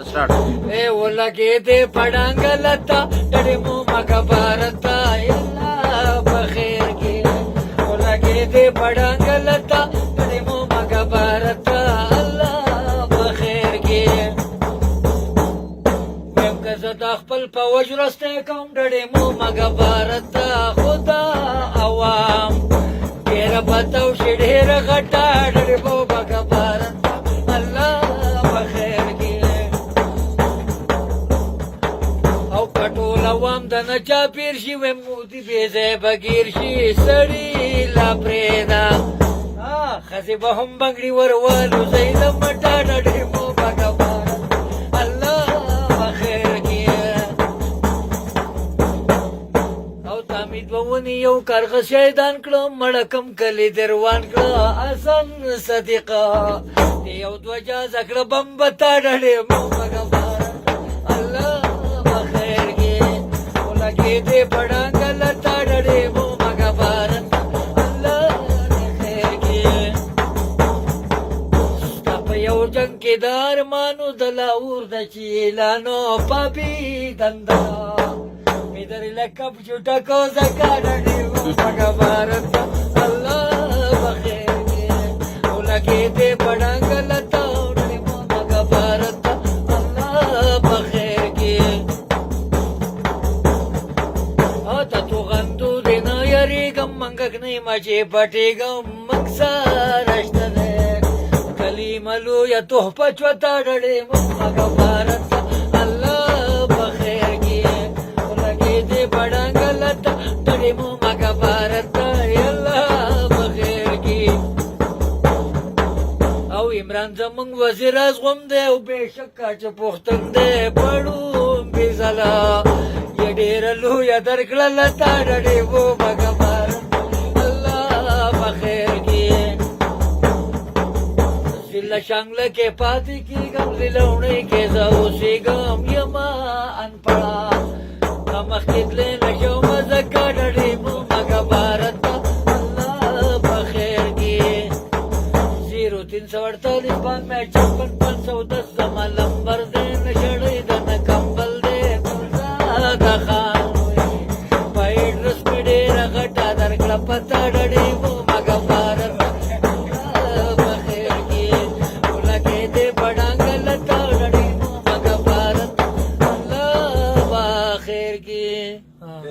ಸ್ಟಾರ್ಟ್. ಒಳಗಿದೆ ಪಡಂಗಲತ್ತ ಕಡಿಮು ಮಗ ಭಾರತ ಎಲ್ಲ ಬಖೇರ್ಗೆ ಒಳಗಿದೆ ಪಡಂಗಲತ್ತ ಕಡಿಮು ಮಗ ಭಾರತ ಅಲ್ಲ بخیرګي ویم که زه د خپل په وجرسته کوم ډډې مو مګه بارت خدا عوام ډېره بتو شي ډېره غټه ډډې مو مګه بارت الله بخیرګي او پټول عوام د نچا پیر شي ویم مودي بېځای بګیر شي سړي لا پرېدا خزی به هم بنگړي ورولو زید مټا ډډې مو مګه بارت الله بخیرګي او تامید ونی یو کارغه شیطان کړه مړکم کلی دروان کړه حسن صدیقه یو دوجا زکړه بمبتا ډډې مو مګه بارت الله بخیرګي ولګې دې پړانګل تا ډډې مو مګه بارت یو جنگ کې دار مانو دلاور د چیلانو پاپی دندا می در لکب چټا کو زکا ډډې مګه بارت الله بخیرګي ولګې دې پړانګل تا ډډې مګه بارت الله بخیرګي او ته تو غندو دې نه یریګم منګک نه مچې پټېګم مکسارشته ملو یا تحفه چوتا ډډې مو مګه بارت الله بخیرګي ولګې دې پړانګل تا ډډې مو مګه بارت الله بخیرګي او عمران زمونږ وزیر اعظم دی او بېشکه چې پښتون دی پړو بېزله یې ډېره لویه درکړله تا ډډې مو مګه بارت الله بخیرګي شانګله کې پاتې کېږم زلونې کې زه اوسېږم یما انپړه مخکې تللی نشم ځکه ډډې مو مګه بارت الله بخیرګي 0348 زما لمبر دی نشړی د نه کمبل دی د خان په اډرس مې ډېره غټه درکړه پته ډډې